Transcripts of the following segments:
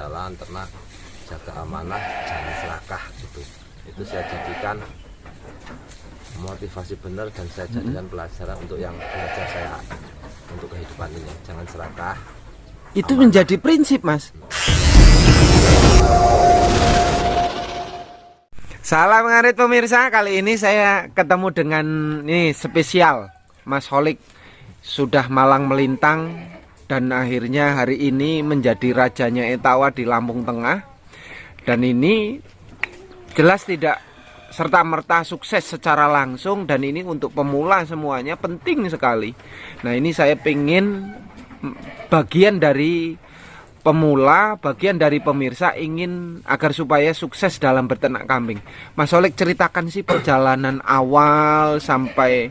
jalan ternak, jaga amanah, jangan serakah gitu. Itu saya jadikan motivasi benar dan saya jadikan pelajaran untuk yang belajar saya untuk kehidupan ini. Jangan serakah. Itu amanah. menjadi prinsip, Mas. Salam ngarit pemirsa, kali ini saya ketemu dengan ini spesial Mas Holik. Sudah malang melintang dan akhirnya hari ini menjadi rajanya Etawa di Lampung Tengah. Dan ini jelas tidak serta-merta sukses secara langsung, dan ini untuk pemula semuanya penting sekali. Nah, ini saya pengen bagian dari pemula, bagian dari pemirsa ingin agar supaya sukses dalam berternak kambing. Mas Holik, ceritakan sih perjalanan awal sampai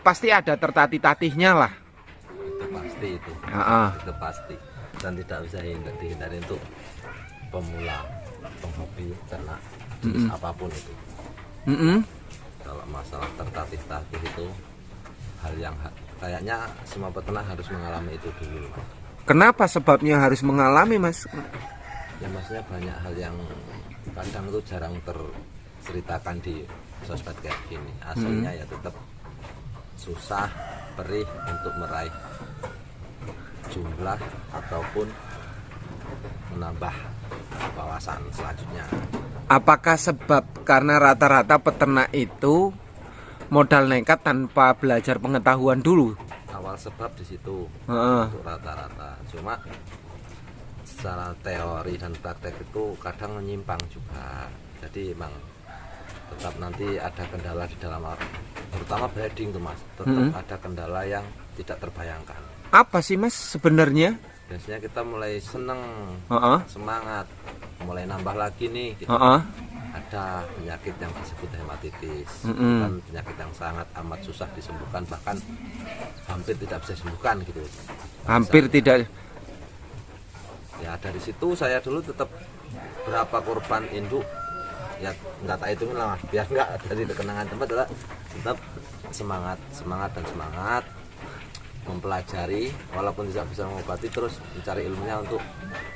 pasti ada tertatih-tatihnya lah. Itu pasti itu. Itu pasti. Dan tidak bisa dihindari untuk pemula, penghobi ternak jenis apapun itu. Kalau masalah tertatih-tatih itu hal yang kayaknya semua peternak harus mengalami itu dulu. Kenapa sebabnya harus mengalami, Mas? Ya maksudnya banyak hal yang kadang itu jarang terceritakan di sosmed kayak gini. Aslinya ya tetap susah, perih untuk meraih jumlah ataupun menambah wawasan selanjutnya. Apakah sebab karena rata-rata peternak itu modal nekat tanpa belajar pengetahuan dulu? Awal sebab di situ untuk rata-rata. Cuma secara teori dan praktek itu kadang menyimpang juga. Jadi emang tetap nanti ada kendala di dalam, terutama breeding tuh Mas. Tetap ada kendala yang tidak terbayangkan. Apa sih, Mas, sebenarnya? Biasanya kita mulai seneng, semangat, mulai nambah lagi nih gitu. Ada penyakit yang disebut hepatitis, kan penyakit yang sangat amat susah disembuhkan, bahkan hampir tidak bisa disembuhkan gitu. Hampir tidak. Ya dari situ saya dulu tetap berapa korban induk ya nggak tak hitungin lah, biar nggak dari kenangan tempat, tetap semangat dan semangat mempelajari, walaupun tidak bisa mengobati, terus mencari ilmunya untuk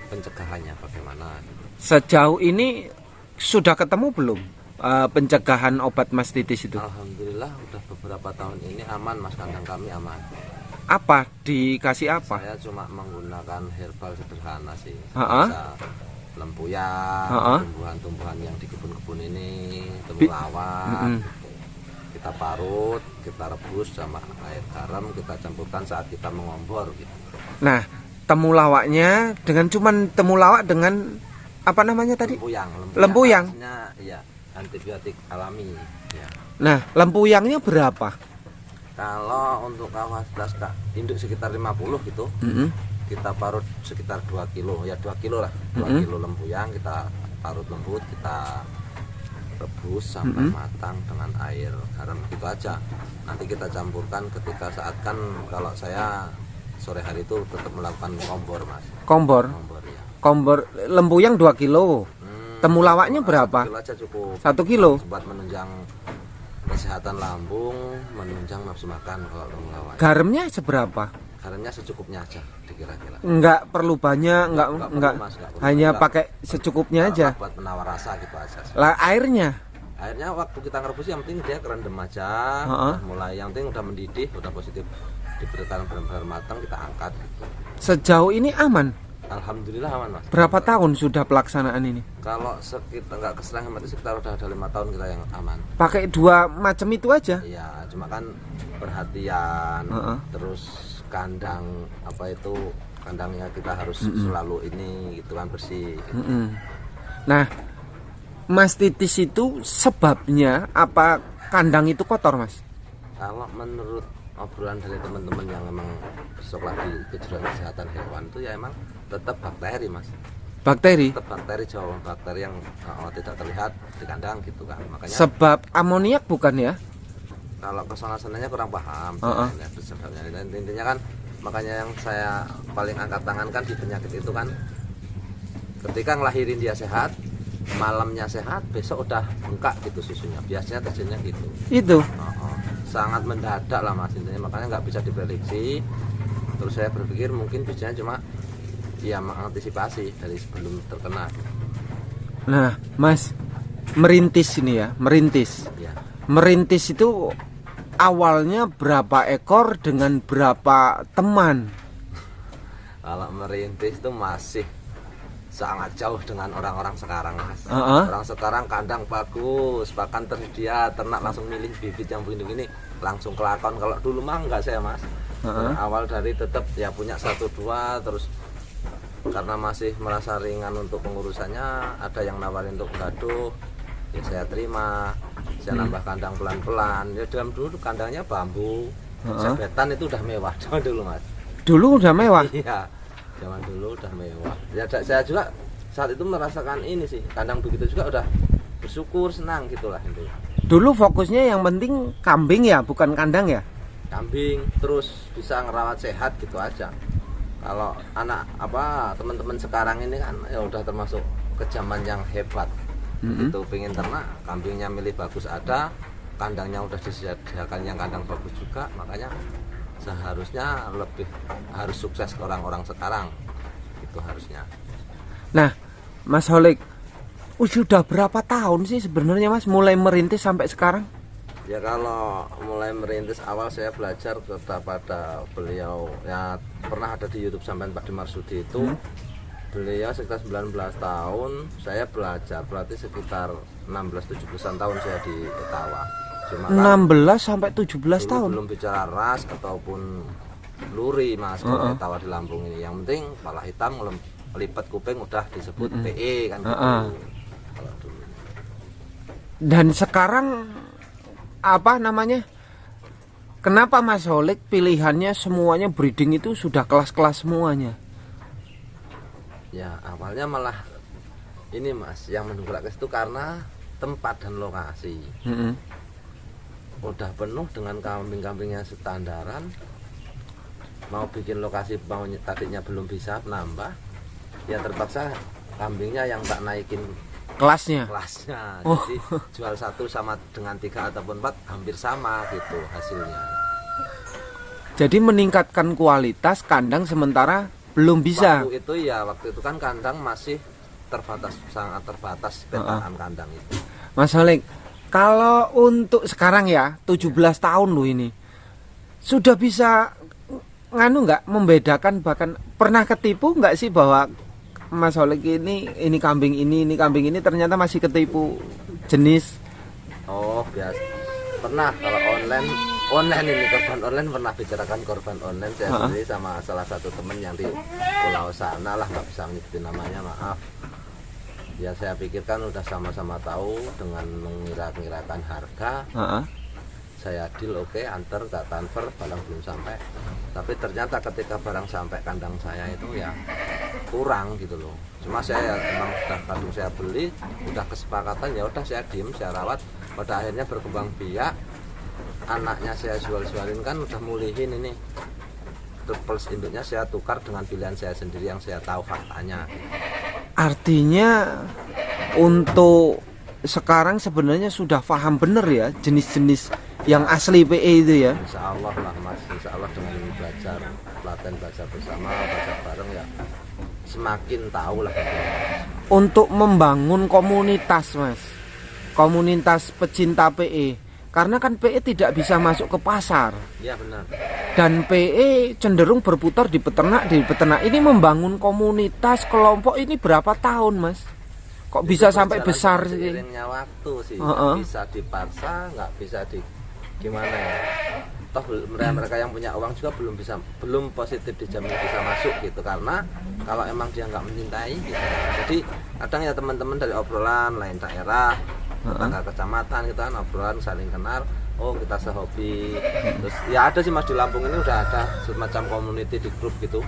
pencegahannya bagaimana. Sejauh ini sudah ketemu belum pencegahan obat mastitis itu? Alhamdulillah udah beberapa tahun ini aman Mas, kandang kami aman. Apa dikasih apa? Saya cuma menggunakan herbal sederhana sih. Bisa lempuyan, tumbuhan-tumbuhan yang di kebun-kebun ini, temulawak. Kita parut, kita rebus sama air garam, kita campurkan saat kita mengombor gitu. Nah, temulawaknya dengan cuman temulawak dengan apa namanya tadi? Lempuyang. Ya, antibiotik alami ya. Nah, lempuyangnya berapa? Kalau untuk kapasitas induk sekitar 50 gitu. Kita parut sekitar 2 kilo, ya 2 kilo lah. 2 kilo lempuyang kita parut lembut, kita rebus sampai matang dengan air garam gitu aja. Nanti kita campurkan ketika saat, kan kalau saya sore hari itu tetap melakukan kombor Mas. Kombor ya. Kombor lempuyang 2 kilo. Temulawaknya berapa? 1 kilo aja cukup. 1 kilo. Buat menunjang kesehatan lambung, menunjang nafsu makan kalau temulawak. Garamnya seberapa? Garamnya secukupnya aja dikira-kira. Enggak perlu banyak, enggak hanya pakai secukupnya aja. Buat penawar rasa gitu aja. Lah airnya waktu kita ngerebus yang penting dia kerendam aja. Mulai yang penting udah mendidih, udah positif, diberikan benar-benar matang, kita angkat gitu. Sejauh ini aman? Alhamdulillah aman Mas. Berapa tahun sudah pelaksanaan ini? Kalau sekitar nggak keserang mati sekitar udah ada 5 tahun kita yang aman. Pakai 2 macam itu aja? Iya, cuma kan perhatian, terus kandang kandangnya kita harus selalu ini gitu kan, bersih gitu. Nah, mastitis itu sebabnya apa? Kandang itu kotor, Mas? Kalau menurut obrolan dari teman-teman yang memang sekolah di kejuruan kesehatan hewan itu ya emang tetap bakteri Mas. Bakteri? Tetap bakteri, jauh bakteri yang tidak terlihat di kandang gitu kan. Makanya sebab amoniak bukan ya? Kalau kesana-sananya kurang paham. Intinya kan makanya yang saya paling angkat tangan kan di penyakit itu kan, ketika ngelahirin dia sehat, malamnya sehat, besok udah bengkak gitu susunya. Biasanya terjadinya gitu. Itu sangat mendadak lah Mas, intinya makanya nggak bisa diprediksi. Terus saya berpikir mungkin biasanya cuma ya mengantisipasi dari sebelum terkena. Nah, Mas, merintis ini ya, merintis. Ya. Merintis itu awalnya berapa ekor dengan berapa teman? Kalau merintis itu masih sangat jauh dengan orang-orang sekarang, Mas. Orang sekarang kandang bagus, bahkan tersedia ternak langsung milih bibit yang begini-begini, langsung kelakon. Kalau dulu mah enggak saya, Mas. Awal dari tetap ya punya 1-2, terus karena masih merasa ringan untuk pengurusannya, ada yang nawarin untuk gaduh, ya saya terima. Saya nambah kandang pelan-pelan. Ya dalam dulu kandangnya bambu, sebetan itu udah mewah zaman dulu, Mas. Dulu udah mewah? Iya, zaman dulu udah mewah. Ya saya juga saat itu merasakan ini sih, kandang begitu juga udah bersyukur, senang gitulah itu. Dulu fokusnya yang penting kambing ya, bukan kandang ya? Kambing, terus bisa ngerawat sehat gitu aja. Kalau anak teman-teman sekarang ini kan ya udah termasuk ke zaman yang hebat. Itu pengen ternak, kambingnya milih bagus ada, kandangnya udah disediakan yang kandang bagus juga, makanya seharusnya harus sukses orang-orang sekarang. Itu harusnya. Nah, Mas Holik, sudah berapa tahun sih sebenarnya Mas mulai merintis sampai sekarang? Ya kalau mulai merintis awal saya belajar kepada beliau, ya pernah ada di YouTube sampean Pak Dimarsudi itu. Beliau sekitar 19 tahun, saya belajar berarti sekitar 16-17 tahun saya di Etawa. Cuma 16 sampai 17 tahun. Belum bicara ras ataupun luri, Mas, kalau Etawa di Lampung ini. Yang penting kepala hitam melipat kuping udah disebut PE kan gitu. Kalau dulu. Dan sekarang apa namanya? Kenapa Mas Holik pilihannya semuanya breeding itu sudah kelas-kelas semuanya? Ya awalnya malah ini, Mas, yang mendongkrak ke situ karena tempat dan lokasi. Udah penuh dengan kambing-kambing yang standaran, mau bikin lokasi mau tadinya belum bisa nambah, ya terpaksa kambingnya yang tak naikin kelasnya. Jadi jual 1 sama dengan 3 ataupun 4 hampir sama gitu hasilnya. Jadi meningkatkan kualitas kandang sementara belum bisa. Waktu itu kan kandang masih terbatas, sangat terbatas petaan kandang itu. Mas Holik, kalau untuk sekarang ya 17 tahun loh ini, sudah bisa nggak membedakan, bahkan pernah ketipu nggak sih bahwa Mas Holik ini kambing ini kambing ini ternyata masih ketipu jenis? Oh biasa, pernah. Kalau online ini korban online, pernah bicarakan korban online saya sendiri sama salah satu temen yang di pulau sana lah, nggak bisa nyebutin namanya, maaf. Ya saya pikirkan udah sama-sama tahu dengan mengira-ngirakan harga. Saya deal oke, antar tak transfer, barang belum sampai. Tapi ternyata ketika barang sampai kandang saya itu ya kurang gitu loh. Cuma saya emang sudah kadung saya beli, udah kesepakatan, ya udah saya diem, saya rawat. Pada akhirnya berkembang biak, anaknya saya jual-jualin kan udah mulihin ini. Terus induknya saya tukar dengan pilihan saya sendiri yang saya tahu faktanya. Artinya untuk sekarang sebenarnya sudah paham bener ya jenis-jenis yang asli PE itu ya. Insya Allah lah, Mas, insya Allah dengan belajar bersama, belajar bareng ya semakin tahu lah. Untuk membangun komunitas, Mas, komunitas pecinta PE, karena kan PE tidak bisa masuk ke pasar. Iya benar. Dan PE cenderung berputar di peternak. Ini membangun komunitas kelompok ini berapa tahun, Mas? Kok bisa sampai besar sih? Seiringnya waktu sih, nggak bisa dipaksa, nggak bisa gimana ya. Toh mereka yang punya uang juga belum positif dijamin bisa masuk gitu, karena kalau emang dia nggak mencintai gitu. Jadi kadang ya teman-teman dari obrolan lain daerah, tangga kecamatan gitu kan, obrolan saling kenal, oh kita sehobi. Terus ya ada sih, Mas, di Lampung ini udah ada semacam community di grup gitu.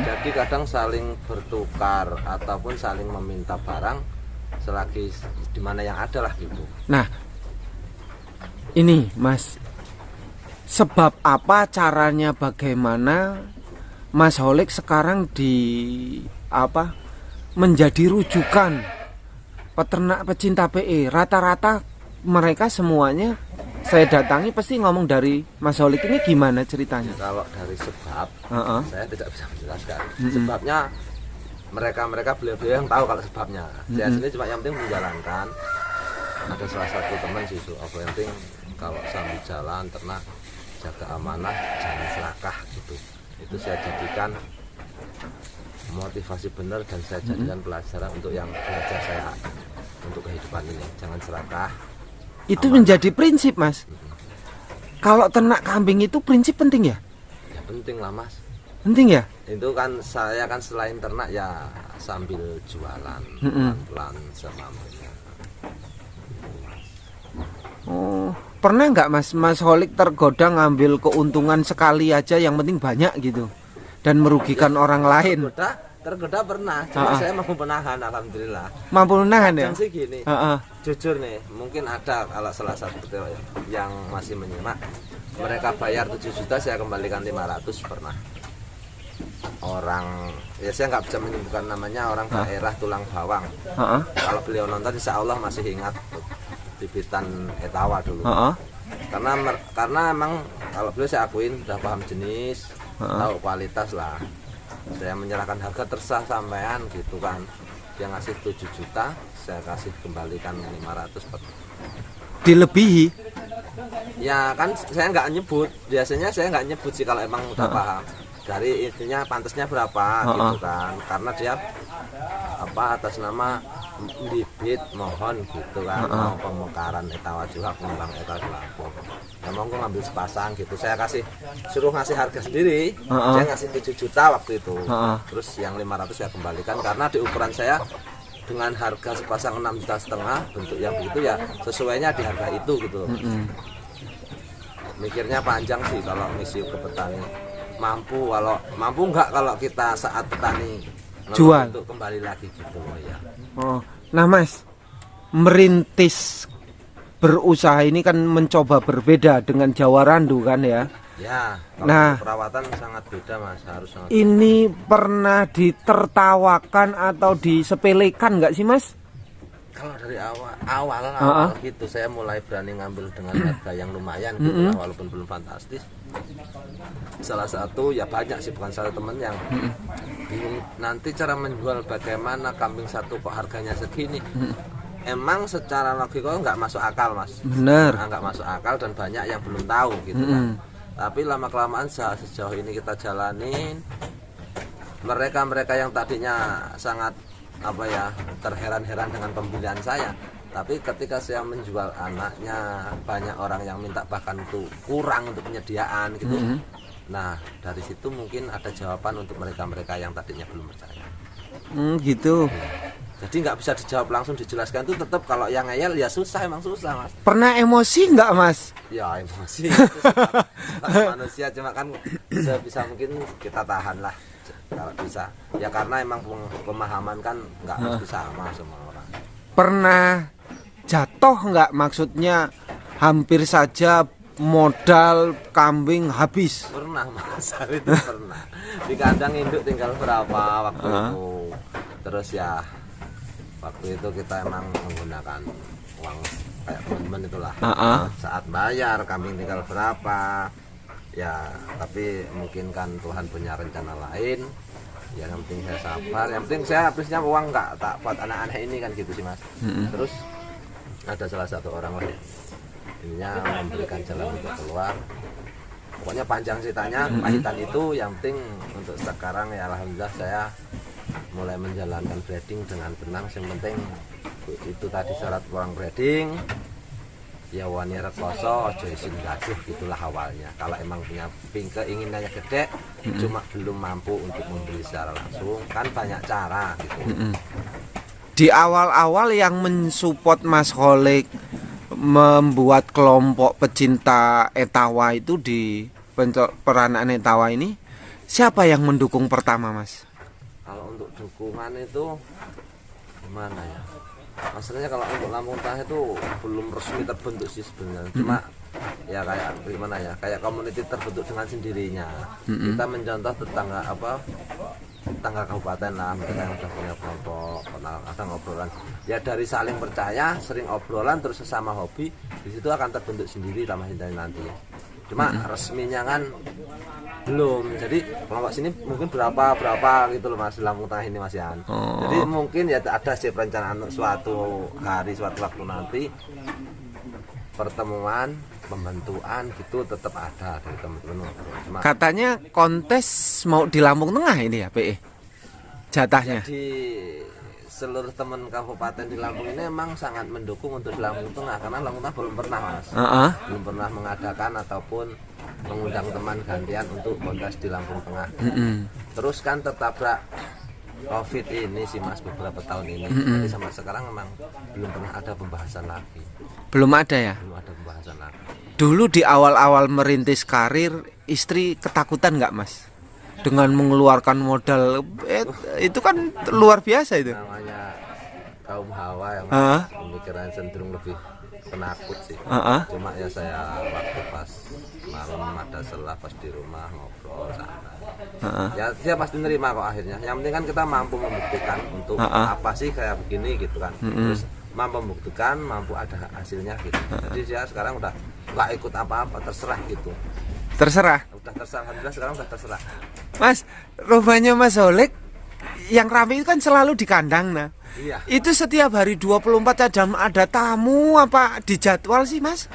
Jadi kadang saling bertukar ataupun saling meminta barang selagi di mana yang ada lah gitu. Nah, ini Mas, sebab apa, caranya bagaimana Mas Holik sekarang menjadi rujukan peternak pecinta PE? Rata-rata mereka semuanya saya datangi pasti ngomong dari Mas Holik ini gimana ceritanya? Kalau dari sebab saya tidak bisa menjelaskan. Sebabnya mereka beliau-beliau yang tahu kalau sebabnya. Saya sini cuma yang penting menjalankan. Ada salah satu teman sih yang penting kalau sambil jalan ternak jaga amanah, jangan serakah gitu. Itu saya jadikan motivasi benar dan saya jadikan pelajaran untuk yang belajar saya untuk kehidupan ini. Jangan serakah. Itu menjadi prinsip, Mas. Kalau ternak kambing itu prinsip penting ya? Ya penting lah, Mas. Penting ya? Itu kan saya kan selain ternak ya sambil jualan pelan-pelan semampunya. Oh, pernah nggak Mas Holik tergoda ngambil keuntungan sekali aja yang penting banyak gitu dan merugikan orang lain? Tergoda pernah, cuma saya mampu menahan, alhamdulillah. Mampu menahan ya? Sih gini, jujur nih, mungkin ada kalau salah satu yang masih menyimak, mereka bayar 7 juta, saya kembalikan 500 pernah. Orang, ya saya nggak bisa menyebutkan namanya, orang daerah Tulang Bawang. Kalau beliau nonton, insya Allah masih ingat bibitan Etawa dulu. Karena emang kalau beliau saya akuin udah paham jenis, tahu kualitas lah. Saya menyerahkan harga tersah sampean gitu kan. Dia ngasih 7 juta, saya kasih kembalikan 500 per. Dilebihi? Ya kan saya nggak nyebut. Biasanya saya nggak nyebut sih kalau emang udah paham. Dari intinya pantasnya berapa gitu kan. Karena dia atas nama bibit mohon gitu kan, mau pemekaran Etawa juga, pengembang Etawa di Lampung. Ya mau ngambil sepasang gitu, saya suruh ngasih harga sendiri. Saya ngasih 7 juta waktu itu. Terus yang 500 saya kembalikan karena di ukuran saya dengan harga sepasang 6,5 juta, bentuk yang begitu ya sesuainya di harga itu gitu. Mikirnya panjang sih kalau misi ke petani. Mampu nggak kalau kita saat petani jual untuk kembali lagi gitu ya. Oh, nah Mas, merintis berusaha ini kan mencoba berbeda dengan Jawa Randu kan ya? Ya, nah perawatan sangat beda Mas, harus sangat. Ini pernah ditertawakan atau disepelekan nggak sih Mas? Kalau dari awal gitu saya mulai berani ngambil dengan harga yang lumayan gitu lah, walaupun belum fantastis. Salah satu ya banyak sih, bukan satu temen yang bingung nanti cara menjual bagaimana kambing satu kok harganya segini. Emang secara logika nggak masuk akal Mas. Bener. Nggak masuk akal dan banyak yang belum tahu gitu kan. Tapi lama kelamaan sejauh ini kita jalanin, mereka yang tadinya sangat terheran-heran dengan pembelian saya, tapi ketika saya menjual anaknya banyak orang yang minta, bahkan itu kurang untuk penyediaan gitu. Nah dari situ mungkin ada jawaban untuk mereka yang tadinya belum percaya. Gitu. Jadi nggak bisa dijawab langsung, dijelaskan itu tetap kalau yang ngeyel ya susah, emang susah Mas. Pernah emosi nggak Mas? Ya emosi. Manusia cuma kan bisa mungkin kita tahan lah. Kalau bisa ya, karena emang pemahaman kan nggak mesti sama semua orang. Pernah jatuh nggak, maksudnya hampir saja modal kambing habis? Pernah Mas, itu pernah. Di kandang induk tinggal berapa waktu itu. Terus ya waktu itu kita emang menggunakan uang kayak teman-teman itulah. Saat bayar kambing tinggal berapa ya, tapi mungkin kan Tuhan punya rencana lain. Ya yang penting saya sabar, yang penting saya habisnya uang nggak tak buat anak-anak ini kan gitu sih Mas. Terus ada salah satu orang lain ininya memberikan jalan untuk keluar. Pokoknya panjang ceritanya, pahitan itu. Yang penting untuk sekarang ya alhamdulillah saya mulai menjalankan breeding dengan tenang. Yang penting itu tadi syarat orang breeding ya wani rekoso ojo isin gaduh, gitulah awalnya. Kalau emang punya keinginannya gede, cuma belum mampu untuk membeli secara langsung, kan banyak cara gitu. Di awal-awal yang mensupport Mas Holik membuat kelompok pecinta Etawa itu, di peranaan Etawa ini, siapa yang mendukung pertama Mas? Kalau untuk dukungan itu gimana ya? Masalahnya kalau untuk Lampung Tengah itu belum resmi terbentuk sih sebenarnya. Cuma ya kayak gimana ya, kayak community terbentuk dengan sendirinya. Kita mencontoh tetangga kabupaten lah, mereka yang sudah punya kelompok, kadang obrolan. Ya dari saling percaya, sering obrolan, terus sesama hobi, di situ akan terbentuk sendiri tambah nanti. cuma resminya kan belum. Jadi kelompok sini mungkin berapa gitu loh Mas di Lampung Tengah ini Mas Yan. Jadi mungkin ya ada sih perencanaan suatu hari, suatu waktu nanti pertemuan pembentukan gitu tetap ada dari teman-teman. Cuma Katanya kontes mau di Lampung Tengah ini ya PE jatahnya. di seluruh teman kabupaten di Lampung ini memang sangat mendukung untuk di Lampung Tengah, karena Lampung Tengah belum pernah Mas, belum pernah mengadakan ataupun mengundang teman gantian untuk kontes di Lampung Tengah. Terus kan tertabrak COVID ini sih Mas beberapa tahun ini. Jadi sampai sekarang memang belum pernah ada pembahasan lagi. Belum ada ya. Belum ada pembahasan lagi. Dulu di awal-awal merintis karir, istri ketakutan nggak Mas? Dengan mengeluarkan modal, itu kan luar biasa itu. Namanya kaum hawa yang pemikiran cenderung lebih penakut sih. Cuma ya saya waktu pas malam ada setelah pas di rumah ngobrol sana. Ya dia pasti nerima kok akhirnya. Yang penting kan kita mampu membuktikan untuk apa sih kayak begini gitu kan. Terus mampu membuktikan, mampu ada hasilnya gitu. Jadi dia sekarang udah nggak ikut apa-apa, terserah gitu. Terserah. Udah terserah, alhamdulillah sekarang udah terserah. Mas, rumahnya Mas Holik yang ramai itu kan selalu di kandang nah. Iya. Itu setiap hari 24 jam ada tamu apa dijadwal sih Mas?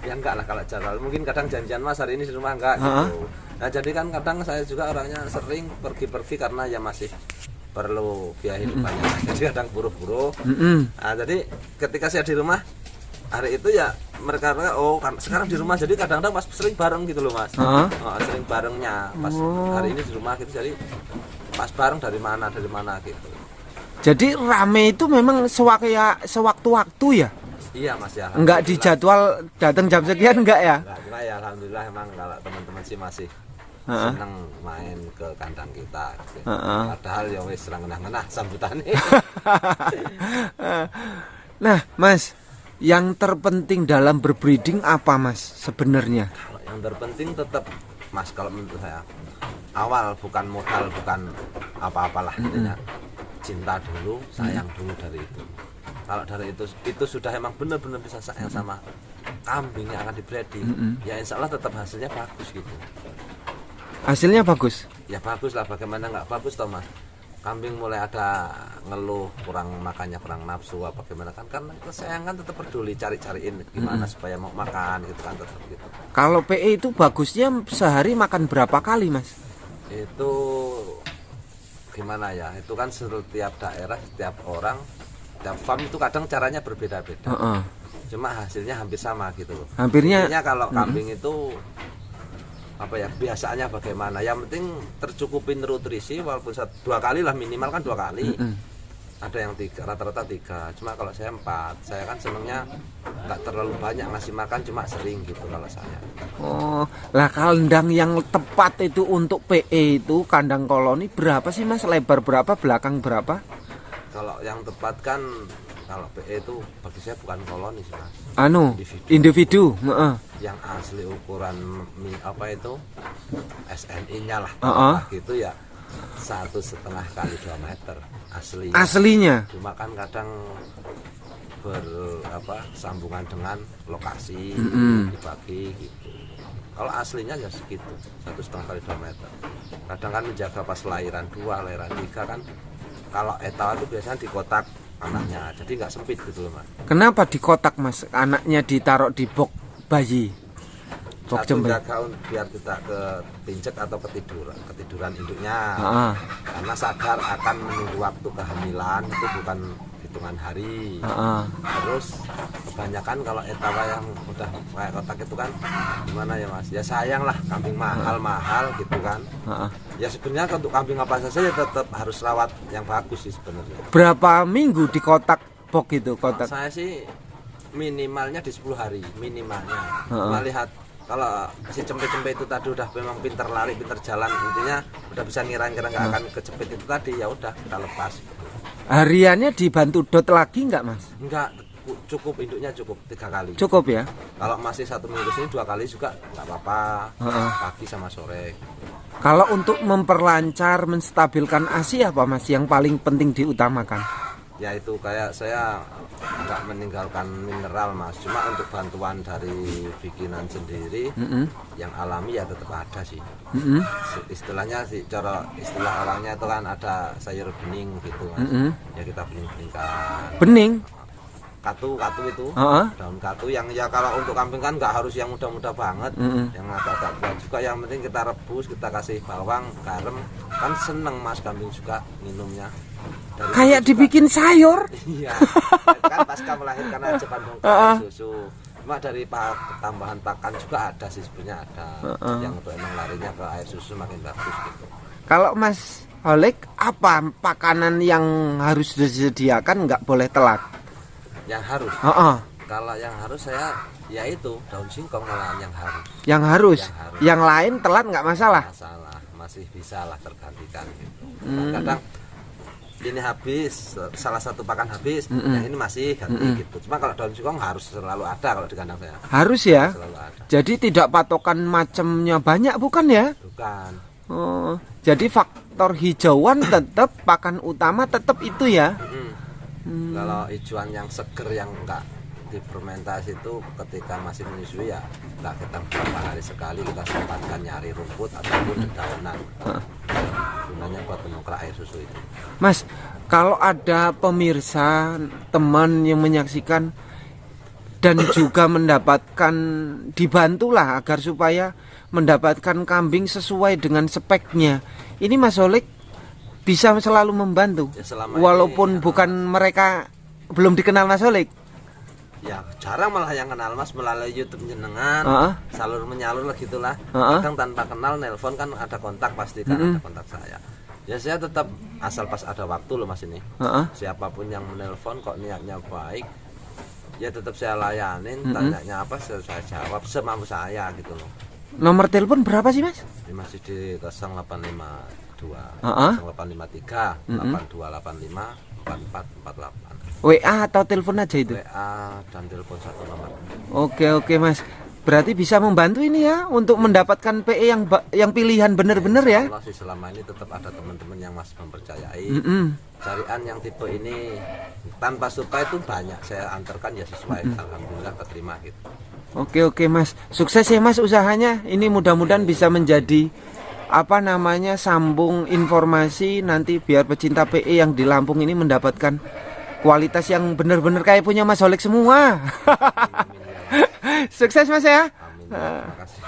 Ya enggak lah kalau jadwal. Mungkin kadang janjian Mas hari ini di rumah enggak gitu. Nah jadi kan kadang saya juga orangnya sering pergi-pergi karena ya masih perlu biaya hidup banyak. Jadi kadang buru-buru. Nah jadi ketika saya di rumah hari itu ya mereka kan sekarang di rumah, jadi kadang-kadang pas sering bareng gitu loh Mas. Sering barengnya pas hari ini di rumah gitu, jadi pas bareng dari mana gitu. Jadi rame itu memang sewaktu-waktu ya? Iya Mas ya. Enggak dijadwal datang jam sekian enggak ya? Enggak ya, alhamdulillah emang kalau teman-teman sih masih senang main ke kandang kita gitu. Padahal ya wis ngenah-ngenah sambutannya. Nah Mas, yang terpenting dalam berbreeding apa Mas sebenarnya? Kalau yang terpenting tetap Mas, kalau menurut saya awal bukan modal, bukan apa-apalah intinya cinta dulu, sayang dulu dari itu. Kalau dari itu sudah emang benar-benar bisa sayang sama kambing yang akan di-breeding, ya insya Allah tetap hasilnya bagus gitu. Hasilnya bagus? Ya bagus lah, bagaimana nggak bagus toh Mas. Kambing mulai ada ngeluh kurang makannya, kurang nafsu apa gimana kan, karena sayang kan tetap peduli cariin gimana supaya mau makan gitu kan, tetap gitu. Kalau PE itu bagusnya sehari makan berapa kali Mas? Itu gimana ya, itu kan setiap daerah, setiap orang, setiap farm itu kadang caranya berbeda-beda. Cuma hasilnya hampir sama gitu loh. Hampirnya kalau kambing itu apa ya, biasanya bagaimana, yang penting tercukupin nutrisi, walaupun 2 kali lah minimal kan 2 kali. Ada yang 3, rata-rata 3, cuma kalau saya 4. Saya kan senengnya nggak terlalu banyak ngasih makan, cuma sering gitu kalau saya. Oh lah, kandang yang tepat itu untuk PE itu kandang koloni berapa sih Mas? Lebar berapa, belakang berapa? Kalau yang tepat kan kalau PE itu bagi saya bukan koloni sih Mas, individu. Yang asli ukuran apa itu SNI-nya lah gitu ya, 1,5 kali 2 meter aslinya. Cuma kan kadang sambungan dengan lokasi dibagi gitu. Kalau aslinya ya segitu, 1,5 kali 2 meter. Kadang kan menjaga pas lahiran 2, lahiran 3 kan. Kalau etawa itu biasanya di kotak anaknya, jadi nggak sempit gitu loh Mas. Kenapa di kotak Mas? Anaknya ditaruh di box bayi. Satu jaga biar tidak kepinjek atau ketiduran induknya. Karena sadar akan menunggu waktu kehamilan, itu bukan hitungan hari. Terus kebanyakan kalau etawa yang udah kayak kotak itu kan gimana ya Mas, ya sayang lah, kambing mahal gitu kan. Ya sebenarnya untuk kambing apa saja ya tetap harus rawat yang bagus sih sebenarnya. Berapa minggu di kotak box itu kotak? Saya sih minimalnya di 10 hari minimalnya. Melihat kalau si cempe-cempe itu tadi udah memang pinter lari, pinter jalan, intinya udah bisa ngira-ngira nggak akan kecepit itu tadi, ya udah kita lepas. Hariannya dibantu dot lagi nggak Mas? Enggak, cukup, induknya cukup 3 kali. Cukup ya? Kalau masih 1 minggu sini 2 kali juga nggak apa-apa, pagi sama sore. Kalau untuk memperlancar, menstabilkan ASI apa Mas yang paling penting diutamakan? Ya itu kayak saya nggak meninggalkan mineral Mas, cuma untuk bantuan dari bikinan sendiri yang alami ya tetap ada sih. Istilahnya sih, cara istilah orangnya itu kan ada sayur bening gitu Mas. Ya kita bening-beningkan. Bening. Katu itu, daun katu yang ya kalau untuk kambing kan nggak harus yang muda-muda banget, yang agak-agak kuat juga. Yang penting kita rebus, kita kasih bawang, garam, kan seneng Mas kambing juga minumnya. Kayak dibikin sayur. Iya, kan pasca melahirkan aja kandung susu. Cuma dari tambahan pakan juga ada sih, sebenarnya ada yang untuk emang larinya ke air susu makin bagus gitu. Kalau Mas Holik, apa pakanan yang harus disediakan, nggak boleh telat? Yang harus. Kalau yang harus saya ya itu daun singkong malah yang harus. Yang harus. Yang lain telat nggak masalah. Masalah, masih bisa lah tergantikan gitu. Kadang ini habis, salah satu pakan habis, yang ini masih ganti gitu. Cuma kalau daun singkong harus selalu ada kalau di kandang saya. Harus ya. Selalu ada. Jadi tidak patokan macamnya banyak, bukan ya? Bukan. Oh, jadi faktor hijauan tetap pakan utama tetap itu ya. Kalau hijauan yang seger yang enggak difermentasi itu ketika masih menyusui ya enggak, kita beberapa hari sekali kita sempatkan nyari rumput ataupun dedaunan. Gunanya buat menukar air susu itu. Mas, kalau ada pemirsa, teman yang menyaksikan dan juga mendapatkan, dibantulah agar supaya mendapatkan kambing sesuai dengan speknya. Ini Mas Holik bisa selalu membantu Ya, walaupun bukan mereka belum dikenal Mas Holik. Ya jarang malah yang kenal Mas, melalui YouTube jenengan, salur menyalur lah gitulah. Kadang tanpa kenal nelpon kan ada kontak, pasti kan ada kontak saya. Ya saya tetap asal pas ada waktu loh Mas ini. Siapapun yang menelpon kok niatnya baik, ya tetap saya layanin. Tanyanya apa saya jawab semampu saya gitu loh. Nomor telepon berapa sih Mas? Ini masih di 0852 0853 8285 4448. WA atau telepon aja itu? WA dan telepon satu nomor. Oke Mas. Berarti bisa membantu ini ya untuk mendapatkan PE yang pilihan bener-bener ya. Allah sih selama ini tetap ada teman-teman yang masih mempercayai. Carian yang tipe ini tanpa suplai itu banyak saya antarkan ya sesuai. Alhamdulillah keterima gitu. Oke Mas. Sukses ya Mas usahanya. Ini mudah-mudahan bisa menjadi apa namanya sambung informasi nanti biar pecinta PE yang di Lampung ini mendapatkan kualitas yang benar-benar kayak punya Mas Holik semua. Sukses Mas ya. Amin. Terima kasih.